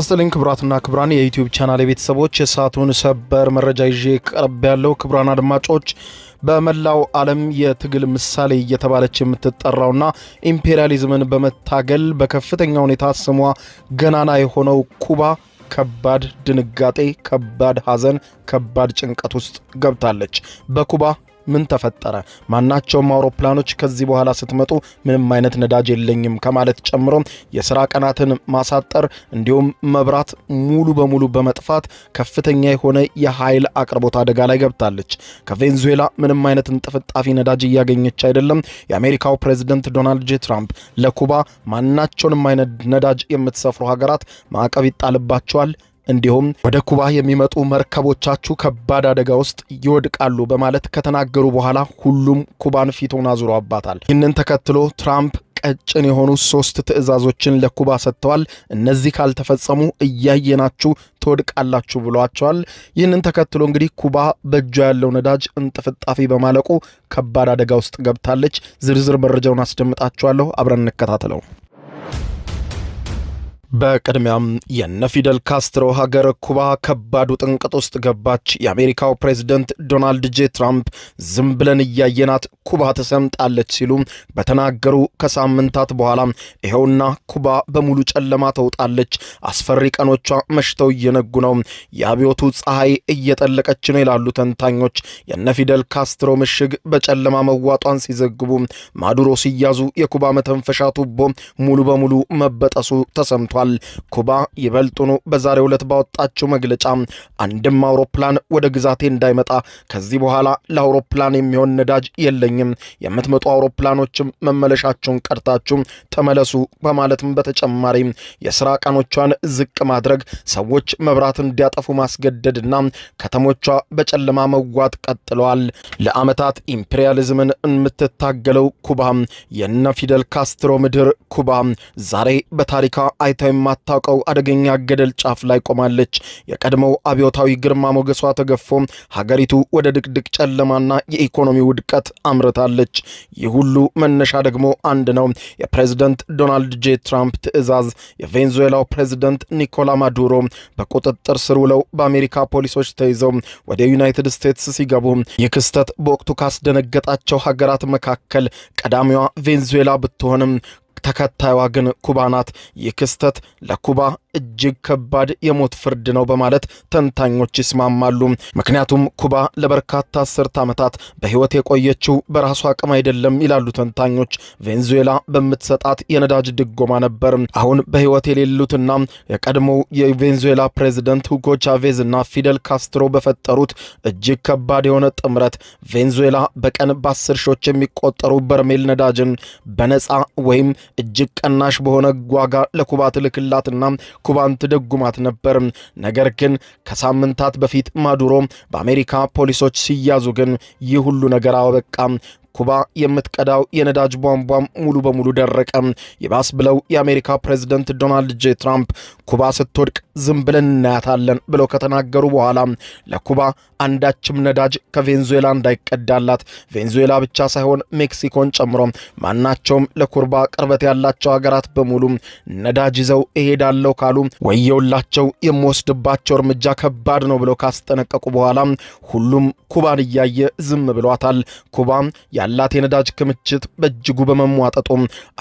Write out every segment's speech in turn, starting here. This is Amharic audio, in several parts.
ጤናስተልኝ ክብራትና ክብራን የዩቲዩብ ቻናል ቤተሰቦች የሰዓቱን ሰበር መረጃ ይዤ ቀርብ ያለው ክብራን አድማጮች በመላው ዓለም የትግል ምሳሌ እየተባለች የምትጠራውና ኢምፔሪያሊዝምን በመታገል በከፍተኛ ሁኔታ ስሟ ገናና የሆነው ኩባ ከባድ ድንጋጤ፣ ከባድ ሐዘን፣ ከባድ ጭንቀት ውስጥ ገብታለች። በኩባ ምን ተፈጠረ? ማናቸውም አውሮፕላኖች ከዚህ በኋላ ስትመጡ ምንም አይነት ነዳጅ የለኝም ከማለት ጨምሮ የሥራ ቀናትን ማሳጠር እንዲሁም መብራት ሙሉ በሙሉ በመጥፋት ከፍተኛ የሆነ የኃይል አቅርቦት አደጋ ላይ ገብታለች። ከቬንዙዌላ ምንም አይነት እንጥፍጣፊ ነዳጅ እያገኘች አይደለም። የአሜሪካው ፕሬዝዳንት ዶናልድ ጄ ትራምፕ ለኩባ ማናቸውንም አይነት ነዳጅ የምትሰፍሩ ሀገራት ማዕቀብ ይጣልባቸዋል፣ እንዲሁም ወደ ኩባ የሚመጡ መርከቦቻችሁ ከባድ አደጋ ውስጥ ይወድቃሉ በማለት ከተናገሩ በኋላ ሁሉም ኩባን ፊቱን አዙረውባታል። ይህንን ተከትሎ ትራምፕ ቀጭን የሆኑ 3 ትዕዛዞችን ለኩባ ሰጥተዋል። እነዚህ ካልተፈጸሙ እያየናችሁ ትወድቃላችሁ ብሏቸዋል። ይህንን ተከትሎ እንግዲህ ኩባ በእጇ ያለው ነዳጅ እንጥፍጣፊ በማለቁ ከባድ አደጋ ውስጥ ገብታለች። ዝርዝር መረጃውን አስደምጣችኋለሁ። አብረን እንከታተለው። በቅድሚያም የነ ፊደል ካስትሮ ሀገር ኩባ ከባዱ ጥንቅጥ ውስጥ ገባች። የአሜሪካው ፕሬዝዳንት ዶናልድ ጄ ትራምፕ ዝም ብለን እያየናት ኩባ ተሰምጣለች ሲሉ በተናገሩ ከሳምንታት በኋላ ይኸውና ኩባ በሙሉ ጨለማ ተውጣለች። አስፈሪ ቀኖቿ መሽተው እየነጉ ነው። የአብዮቱ ፀሐይ እየጠለቀች ነው ይላሉ ተንታኞች። የነ ፊደል ካስትሮ ምሽግ በጨለማ መዋጧን ሲዘግቡ ማዱሮ ሲያዙ የኩባ መተንፈሻ ቱቦ ሙሉ በሙሉ መበጠሱ ተሰምቷል። ኩባ ይበልጡኑ በዛሬው ዕለት ባወጣችው መግለጫ አንድም አውሮፕላን ወደ ግዛቴ እንዳይመጣ፣ ከዚህ በኋላ ለአውሮፕላን የሚሆን ነዳጅ የለኝም፣ የምትመጡ አውሮፕላኖችም መመለሻቸውን ቀርታችሁ ተመለሱ በማለትም በተጨማሪ የሥራ ቀኖቿን ዝቅ ማድረግ፣ ሰዎች መብራት እንዲያጠፉ ማስገደድና ከተሞቿ በጨለማ መዋጥ ቀጥለዋል። ለዓመታት ኢምፔሪያሊዝምን የምትታገለው ኩባ የነ ፊደል ካስትሮ ምድር ኩባ ዛሬ በታሪካ አይታ የማታውቀው አደገኛ ገደል ጫፍ ላይ ቆማለች። የቀድሞው አብዮታዊ ግርማ ሞገሷ ተገፎ ሀገሪቱ ወደ ድቅድቅ ጨለማና የኢኮኖሚ ውድቀት አምርታለች። ይህ ሁሉ መነሻ ደግሞ አንድ ነው፣ የፕሬዝዳንት ዶናልድ ጄ ትራምፕ ትዕዛዝ። የቬንዙዌላው ፕሬዝዳንት ኒኮላ ማዱሮ በቁጥጥር ስር ውለው በአሜሪካ ፖሊሶች ተይዘው ወደ ዩናይትድ ስቴትስ ሲገቡ ይህ ክስተት በወቅቱ ካስደነገጣቸው ሀገራት መካከል ቀዳሚዋ ቬንዙዌላ ብትሆንም ተከታዩዋ ግን ኩባ ናት። ይህ ክስተት ለኩባ እጅግ ከባድ የሞት ፍርድ ነው በማለት ተንታኞች ይስማማሉ። ምክንያቱም ኩባ ለበርካታ አስርት ዓመታት በሕይወት የቆየችው በራሷ አቅም አይደለም ይላሉ ተንታኞች። ቬንዙዌላ በምትሰጣት የነዳጅ ድጎማ ነበር። አሁን በሕይወት የሌሉትና የቀድሞው የቬንዙዌላ ፕሬዝዳንት ሁጎ ቻቬዝ እና ፊደል ካስትሮ በፈጠሩት እጅግ ከባድ የሆነ ጥምረት ቬንዙዌላ በቀን በ10 ሺዎች የሚቆጠሩ በርሜል ነዳጅን በነፃ ወይም እጅግ ቀናሽ በሆነ ዋጋ ለኩባ ትልክላትና ኩባን ትደጉማት ነበር። ነገር ግን ከሳምንታት በፊት ማዱሮ በአሜሪካ ፖሊሶች ሲያዙ ግን ይህ ሁሉ ነገር አበቃ። ኩባ የምትቀዳው የነዳጅ ቧንቧም ሙሉ በሙሉ ደረቀ። ይባስ ብለው የአሜሪካ ፕሬዝዳንት ዶናልድ ጄ ትራምፕ ኩባ ስትወድቅ ዝም ብለን እናያታለን ብለው ከተናገሩ በኋላ ለኩባ አንዳችም ነዳጅ ከቬንዙዌላ እንዳይቀዳላት፣ ቬንዙዌላ ብቻ ሳይሆን ሜክሲኮን ጨምሮ ማናቸውም ለኩባ ቅርበት ያላቸው ሀገራት በሙሉ ነዳጅ ይዘው እሄዳለሁ ካሉ ወየውላቸው፣ የሚወስድባቸው እርምጃ ከባድ ነው ብለው ካስጠነቀቁ በኋላ ሁሉም ኩባን እያየ ዝም ብሏታል። ኩባ ያላት የነዳጅ ክምችት በእጅጉ በመሟጠጡ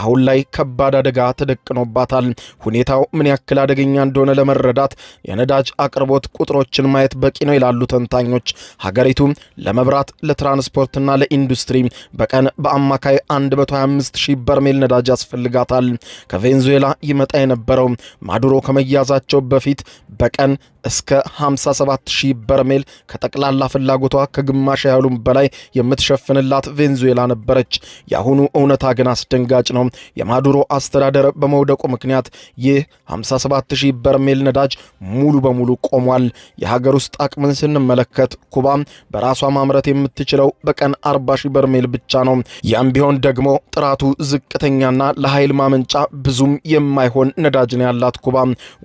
አሁን ላይ ከባድ አደጋ ተደቅኖባታል። ሁኔታው ምን ያክል አደገኛ እንደሆነ ለመረዳት የነዳጅ አቅርቦት ቁጥሮችን ማየት በቂ ነው ይላሉ ተንታኞች። ሀገሪቱ ለመብራት፣ ለትራንስፖርትና ለኢንዱስትሪ በቀን በአማካይ 125,000 በርሜል ነዳጅ ያስፈልጋታል። ከቬንዙዌላ ይመጣ የነበረው ማዱሮ ከመያዛቸው በፊት በቀን እስከ 57,000 በርሜል ከጠቅላላ ፍላጎቷ ከግማሽ ያህሉም በላይ የምትሸፍንላት ቬንዙዌላ ነበረች። የአሁኑ እውነታ ግን አስደንጋጭ ነው። የማዱሮ አስተዳደር በመውደቁ ምክንያት ይህ 57,000 በርሜል ነዳጅ ሙሉ በሙሉ ቆሟል። የሀገር ውስጥ አቅምን ስንመለከት ኩባ በራሷ ማምረት የምትችለው በቀን 40,000 በርሜል ብቻ ነው። ያም ቢሆን ደግሞ ጥራቱ ዝቅተኛና ለኃይል ማመንጫ ብዙም የማይሆን ነዳጅ ነው ያላት ኩባ።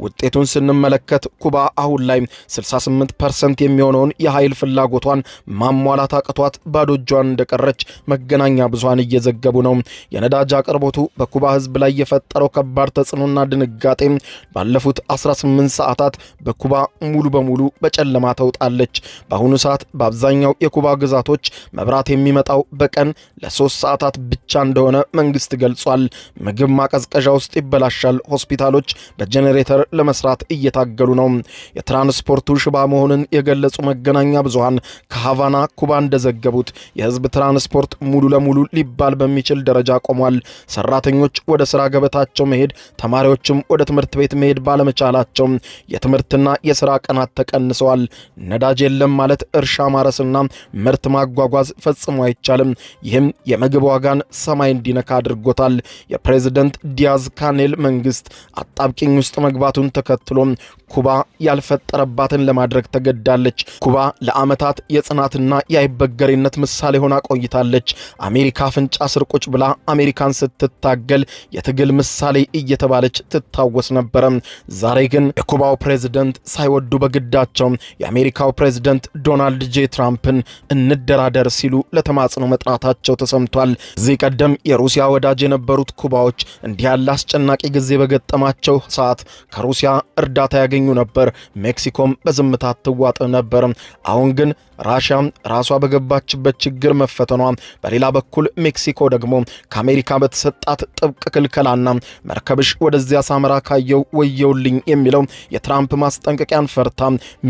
ውጤቱን ስንመለከት ኩባ አሁን ላይ 68% የሚሆነውን የኃይል ፍላጎቷን ማሟላት አቅቷት ባዶ እጇን እንደቀረች መገናኛ ብዙሃን እየዘገቡ ነው። የነዳጅ አቅርቦቱ በኩባ ሕዝብ ላይ የፈጠረው ከባድ ተጽዕኖና ድንጋጤ ባለፉት 18 ሰዓታት በኩባ ሙሉ በሙሉ በጨለማ ተውጣለች። በአሁኑ ሰዓት በአብዛኛው የኩባ ግዛቶች መብራት የሚመጣው በቀን ለ3 ሰዓታት ብቻ እንደሆነ መንግስት ገልጿል። ምግብ ማቀዝቀዣ ውስጥ ይበላሻል። ሆስፒታሎች በጄኔሬተር ለመስራት እየታገሉ ነው። የትራንስፖርቱ ሽባ መሆኑን የገለጹ መገናኛ ብዙሃን ከሃቫና ኩባ እንደዘገቡት የህዝብ ትራንስፖርት ሙሉ ለሙሉ ሊባል በሚችል ደረጃ ቆሟል። ሰራተኞች ወደ ስራ ገበታቸው መሄድ፣ ተማሪዎችም ወደ ትምህርት ቤት መሄድ ባለመቻላቸው የትምህርትና የሥራ ቀናት ተቀንሰዋል። ነዳጅ የለም ማለት እርሻ ማረስና ምርት ማጓጓዝ ፈጽሞ አይቻልም። ይህም የምግብ ዋጋን ሰማይ እንዲነካ አድርጎታል። የፕሬዝደንት ዲያዝ ካኔል መንግስት አጣብቂኝ ውስጥ መግባቱን ተከትሎ ኩባ ያልፈጠረባትን ለማድረግ ተገዳለች። ኩባ ለዓመታት የጽናትና የአይበገሬነት ምሳሌ ሆና ቆይታለች። አሜሪካ አፍንጫ ስር ቁጭ ብላ አሜሪካን ስትታገል የትግል ምሳሌ እየተባለች ትታወስ ነበረ። ዛሬ ግን የኩባው ፕሬዝደንት ሳይወዱ በግዳቸው የአሜሪካው ፕሬዝደንት ዶናልድ ጄ ትራምፕን እንደራደር ሲሉ ለተማጽኖ መጥራታቸው ተሰምቷል። እዚህ ቀደም የሩሲያ ወዳጅ የነበሩት ኩባዎች እንዲህ ያለ አስጨናቂ ጊዜ በገጠማቸው ሰዓት ከሩሲያ እርዳታ ያገኙ ነበር። ሜክሲኮም በዝምታ ትዋጥ ነበር። አሁን ግን ራሽያ ራሷ በገባችበት ችግር መፈተኗ፣ በሌላ በኩል ሜክሲኮ ደግሞ ከአሜሪካ በተሰጣት ጥብቅ ክልከላና መርከብሽ ወደዚያ ሳመራ ካየው ወየውልኝ የሚለው የትራምፕ ማስጠንቀቂያን ፈርታ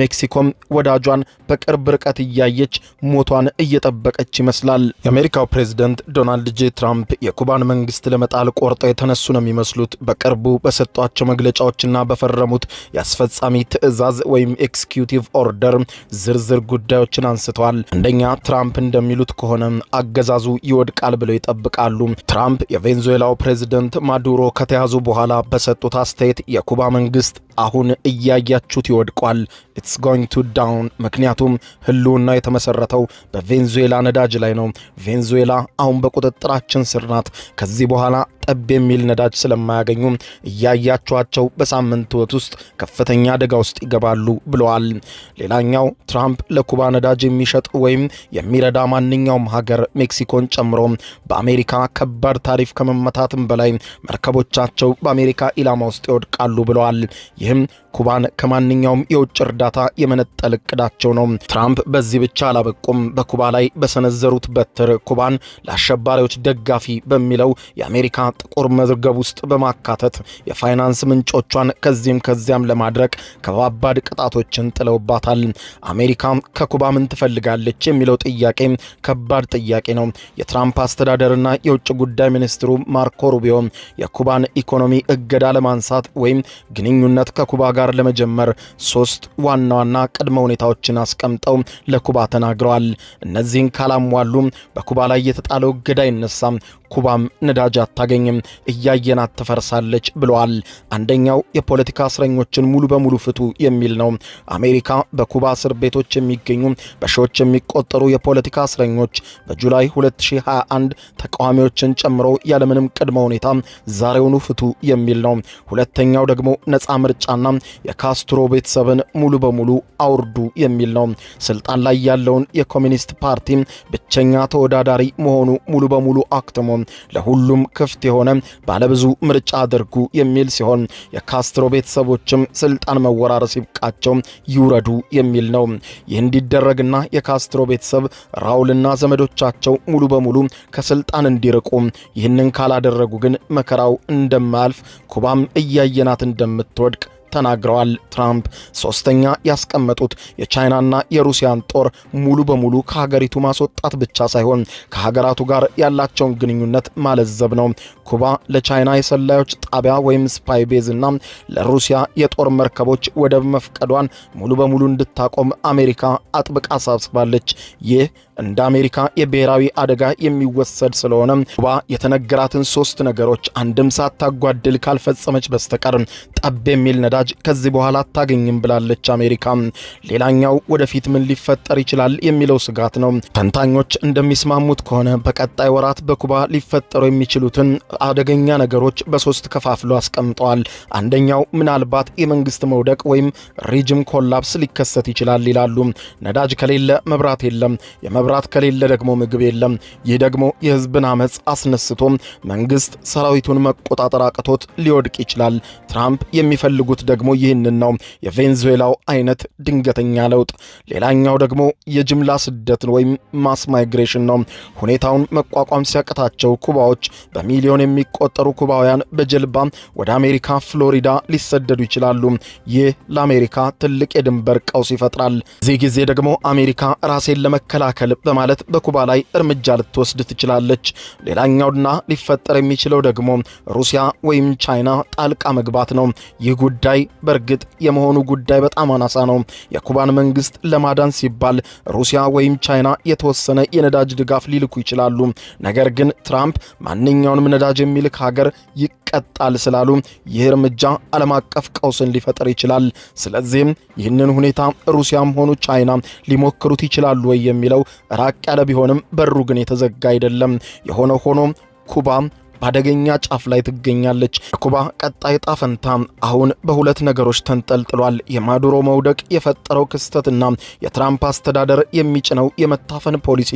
ሜክሲኮም ወዳጇን በቅርብ ርቀት እያየች ሞቷን እየጠበቀች ይመስላል። የአሜሪካው ፕሬዝደንት ዶናልድ ጄ ትራምፕ የኩባን መንግስት ለመጣል ቆርጠው የተነሱ ነው የሚመስሉት። በቅርቡ በሰጧቸው መግለጫዎችና በፈረሙት የአስፈጻሚ ትዕዛዝ ወይም ኤክስኪዩቲቭ ኦርደር ዝርዝር ጉዳዮችን አንስተዋል። አንደኛ፣ ትራምፕ እንደሚሉት ከሆነ አገዛዙ ይወድቃል ብለው ይጠብቃሉ። ትራምፕ የቬንዙዌላው ፕሬዝደንት ማዱሮ ከተያዙ በኋላ በሰጡት አስተያየት የኩባ መንግስት አሁን እያያችሁት ይወድቋል፣ ኢትስ ጎይንግ ቱ ዳውን። ምክንያቱም ህልውና የተመሰረተው በቬንዙዌላ ነዳጅ ላይ ነው። ቬንዙዌላ አሁን በቁጥጥራችን ስር ናት። ከዚህ በኋላ ጠብ የሚል ነዳጅ ስለማያገኙ እያያችኋቸው በሳምንት ውስጥ ከፍተኛ አደጋ ውስጥ ይገባሉ ብለዋል። ሌላኛው ትራምፕ ለኩባ ነዳጅ የሚሸጥ ወይም የሚረዳ ማንኛውም ሀገር ሜክሲኮን ጨምሮ በአሜሪካ ከባድ ታሪፍ ከመመታትም በላይ መርከቦቻቸው በአሜሪካ ኢላማ ውስጥ ይወድቃሉ ብለዋል። ይህም ኩባን ከማንኛውም የውጭ እርዳታ የመነጠል እቅዳቸው ነው። ትራምፕ በዚህ ብቻ አላበቁም። በኩባ ላይ በሰነዘሩት በትር ኩባን ለአሸባሪዎች ደጋፊ በሚለው የአሜሪካ ጥቁር መዝገብ ውስጥ በማካተት የፋይናንስ ምንጮቿን ከዚህም ከዚያም ለማድረግ ከባባድ ቅጣቶችን ጥለውባታል። አሜሪካ ከኩባ ምን ትፈልጋለች የሚለው ጥያቄ ከባድ ጥያቄ ነው። የትራምፕ አስተዳደርና የውጭ ጉዳይ ሚኒስትሩ ማርኮ ሩቢዮ የኩባን ኢኮኖሚ እገዳ ለማንሳት ወይም ግንኙነት ከኩባ ጋር ለመጀመር 3 ዋና ዋና ቅድመ ሁኔታዎችን አስቀምጠው ለኩባ ተናግረዋል። እነዚህን ካላሟሉ በኩባ ላይ የተጣለው እገዳ አይነሳም፣ ኩባም ነዳጅ አታገኝም፣ እያየናት ትፈርሳለች ብለዋል። አንደኛው የፖለቲካ እስረኞችን ሙሉ በሙሉ ፍቱ የሚል ነው። አሜሪካ በኩባ እስር ቤቶች የሚገኙ በሺዎች የሚቆጠሩ የፖለቲካ እስረኞች በጁላይ 2021 ተቃዋሚዎችን ጨምሮ ያለምንም ቅድመ ሁኔታ ዛሬውኑ ፍቱ የሚል ነው። ሁለተኛው ደግሞ ነፃ ምርጫና የካስትሮ ቤተሰብን ሙሉ በሙሉ አውርዱ የሚል ነው። ስልጣን ላይ ያለውን የኮሚኒስት ፓርቲ ብቸኛ ተወዳዳሪ መሆኑ ሙሉ በሙሉ አክትሞ ለሁሉም ክፍት የሆነ ባለብዙ ምርጫ አድርጉ የሚል ሲሆን የካስትሮ ቤተሰቦችም ስልጣን መወራረስ ይብቃቸው ይውረዱ የሚል ነው። ይህ እንዲደረግና የካስትሮ ቤተሰብ ራውልና ዘመዶቻቸው ሙሉ በሙሉ ከስልጣን እንዲርቁ፣ ይህንን ካላደረጉ ግን መከራው እንደማያልፍ ኩባም እያየናት እንደምትወድቅ ተናግረዋል። ትራምፕ ሶስተኛ ያስቀመጡት የቻይናና የሩሲያን ጦር ሙሉ በሙሉ ከሀገሪቱ ማስወጣት ብቻ ሳይሆን ከሀገራቱ ጋር ያላቸውን ግንኙነት ማለዘብ ነው። ኩባ ለቻይና የሰላዮች ጣቢያ ወይም ስፓይ ቤዝ እና ለሩሲያ የጦር መርከቦች ወደብ መፍቀዷን ሙሉ በሙሉ እንድታቆም አሜሪካ አጥብቃ አሳስባለች። ይህ እንደ አሜሪካ የብሔራዊ አደጋ የሚወሰድ ስለሆነ ኩባ የተነገራትን 3 ነገሮች አንድም ሳታጓድል ካልፈጸመች በስተቀር ጠብ የሚል ነዳጅ ነዳጅ ከዚህ በኋላ አታገኝም ብላለች አሜሪካ። ሌላኛው ወደፊት ምን ሊፈጠር ይችላል የሚለው ስጋት ነው። ተንታኞች እንደሚስማሙት ከሆነ በቀጣይ ወራት በኩባ ሊፈጠሩ የሚችሉትን አደገኛ ነገሮች በሶስት ከፋፍሎ አስቀምጠዋል። አንደኛው ምናልባት የመንግስት መውደቅ ወይም ሪጅም ኮላፕስ ሊከሰት ይችላል ይላሉ። ነዳጅ ከሌለ መብራት የለም፣ የመብራት ከሌለ ደግሞ ምግብ የለም። ይህ ደግሞ የህዝብን አመጽ አስነስቶ መንግስት ሰራዊቱን መቆጣጠር አቅቶት ሊወድቅ ይችላል። ትራምፕ የሚፈልጉት ደግሞ ይህንን ነው፣ የቬንዙዌላው አይነት ድንገተኛ ለውጥ። ሌላኛው ደግሞ የጅምላ ስደት ወይም ማስ ማይግሬሽን ነው። ሁኔታውን መቋቋም ሲያቅታቸው ኩባዎች በሚሊዮን የሚቆጠሩ ኩባውያን በጀልባ ወደ አሜሪካ ፍሎሪዳ ሊሰደዱ ይችላሉ። ይህ ለአሜሪካ ትልቅ የድንበር ቀውስ ይፈጥራል። እዚህ ጊዜ ደግሞ አሜሪካ ራሴን ለመከላከል በማለት በኩባ ላይ እርምጃ ልትወስድ ትችላለች። ሌላኛውና ሊፈጠር የሚችለው ደግሞ ሩሲያ ወይም ቻይና ጣልቃ መግባት ነው። ይህ ጉዳይ በእርግጥ የመሆኑ ጉዳይ በጣም አናሳ ነው። የኩባን መንግስት ለማዳን ሲባል ሩሲያ ወይም ቻይና የተወሰነ የነዳጅ ድጋፍ ሊልኩ ይችላሉ። ነገር ግን ትራምፕ ማንኛውንም ነዳጅ የሚልክ ሀገር ይቀጣል ስላሉ ይህ እርምጃ ዓለም አቀፍ ቀውስን ሊፈጥር ይችላል። ስለዚህም ይህንን ሁኔታ ሩሲያም ሆኑ ቻይና ሊሞክሩት ይችላሉ ወይ የሚለው ራቅ ያለ ቢሆንም በሩ ግን የተዘጋ አይደለም። የሆነ ሆኖ ኩባ በአደገኛ ጫፍ ላይ ትገኛለች። የኩባ ቀጣይ ዕጣ ፈንታ አሁን በሁለት ነገሮች ተንጠልጥሏል። የማዱሮ መውደቅ የፈጠረው ክስተትና የትራምፕ አስተዳደር የሚጭነው የመታፈን ፖሊሲ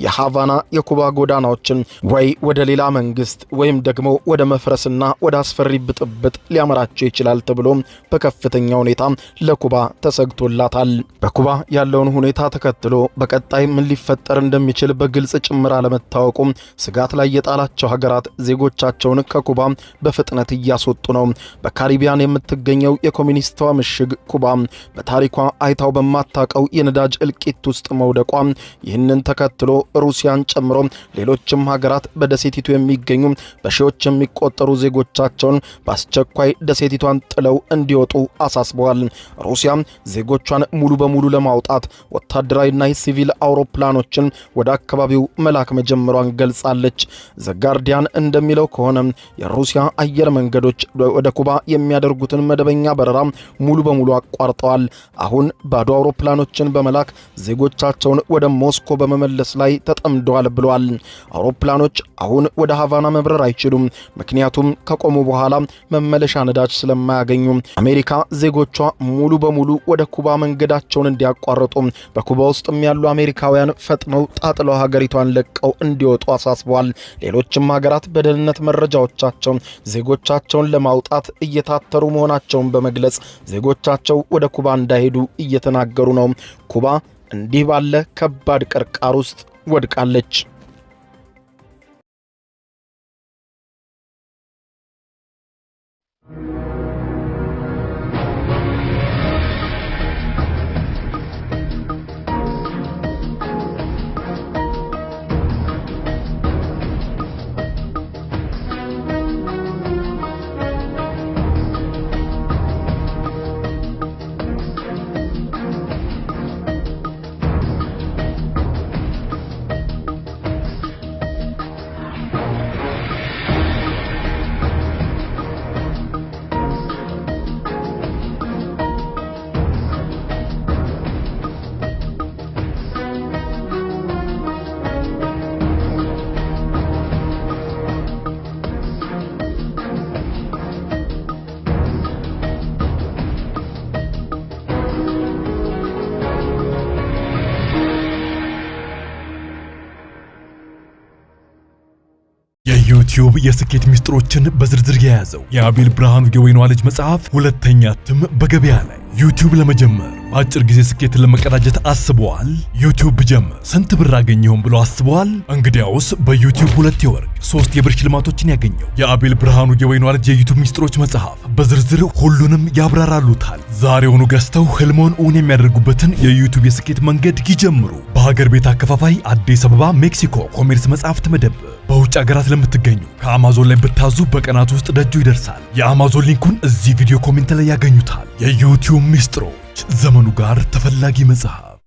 የሃቫና የኩባ ጎዳናዎችን ወይ ወደ ሌላ መንግስት ወይም ደግሞ ወደ መፍረስና ወደ አስፈሪ ብጥብጥ ሊያመራቸው ይችላል ተብሎ በከፍተኛ ሁኔታ ለኩባ ተሰግቶላታል። በኩባ ያለውን ሁኔታ ተከትሎ በቀጣይ ምን ሊፈጠር እንደሚችል በግልጽ ጭምር አለመታወቁ ስጋት ላይ የጣላቸው ሀገራት ዜጎቻቸውን ከኩባ በፍጥነት እያስወጡ ነው። በካሪቢያን የምትገኘው የኮሚኒስቷ ምሽግ ኩባ በታሪኳ አይታው በማታቀው የነዳጅ እልቂት ውስጥ መውደቋ ይህንን ተከትሎ ሩሲያን ጨምሮ ሌሎችም ሀገራት በደሴቲቱ የሚገኙ በሺዎች የሚቆጠሩ ዜጎቻቸውን በአስቸኳይ ደሴቲቷን ጥለው እንዲወጡ አሳስበዋል። ሩሲያ ዜጎቿን ሙሉ በሙሉ ለማውጣት ወታደራዊና የሲቪል አውሮፕላኖችን ወደ አካባቢው መላክ መጀመሯን ገልጻለች። ዘጋርዲያን እንደሚለው ከሆነ የሩሲያ አየር መንገዶች ወደ ኩባ የሚያደርጉትን መደበኛ በረራ ሙሉ በሙሉ አቋርጠዋል። አሁን ባዶ አውሮፕላኖችን በመላክ ዜጎቻቸውን ወደ ሞስኮ በመመለስ ላይ ተጠምደዋል ብለዋል። አውሮፕላኖች አሁን ወደ ሃቫና መብረር አይችሉም፣ ምክንያቱም ከቆሙ በኋላ መመለሻ ነዳጅ ስለማያገኙ። አሜሪካ ዜጎቿ ሙሉ በሙሉ ወደ ኩባ መንገዳቸውን እንዲያቋርጡ፣ በኩባ ውስጥም ያሉ አሜሪካውያን ፈጥነው ጣጥለው ሀገሪቷን ለቀው እንዲወጡ አሳስበዋል። ሌሎችም ሀገራት በደህንነት መረጃዎቻቸው ዜጎቻቸውን ለማውጣት እየታተሩ መሆናቸውን በመግለጽ ዜጎቻቸው ወደ ኩባ እንዳይሄዱ እየተናገሩ ነው። ኩባ እንዲህ ባለ ከባድ ቅርቃር ውስጥ ወድቃለች። የዩቲዩብ የስኬት ሚስጥሮችን በዝርዝር የያዘው የአቤል ብርሃኑ የወይኗ ልጅ መጽሐፍ ሁለተኛ እትም በገበያ ላይ። ዩቲዩብ ለመጀመር በአጭር ጊዜ ስኬትን ለመቀዳጀት አስበዋል? ዩቲዩብ ብጀምር ስንት ብር አገኘሁም ብሎ አስበዋል? እንግዲያውስ በዩቲዩብ 2 የወርቅ 3 የብር ሽልማቶችን ያገኘው የአቤል ብርሃኑ የወይኗ ልጅ የዩቲዩብ ሚስጥሮች መጽሐፍ በዝርዝር ሁሉንም ያብራራሉታል። ዛሬውኑ ገዝተው ህልሞን እውን የሚያደርጉበትን የዩቲዩብ የስኬት መንገድ ይጀምሩ። በሀገር ቤት አከፋፋይ አዲስ አበባ ሜክሲኮ ኮሜርስ መጽሐፍት መደብ። በውጭ ሀገራት ለምትገኙ ከአማዞን ላይ ብታዙ በቀናት ውስጥ ደጁ ይደርሳል። የአማዞን ሊንኩን እዚህ ቪዲዮ ኮሜንት ላይ ያገኙታል። የዩቲዩብ ሚስጥሮች፣ ዘመኑ ጋር ተፈላጊ መጽሐፍ።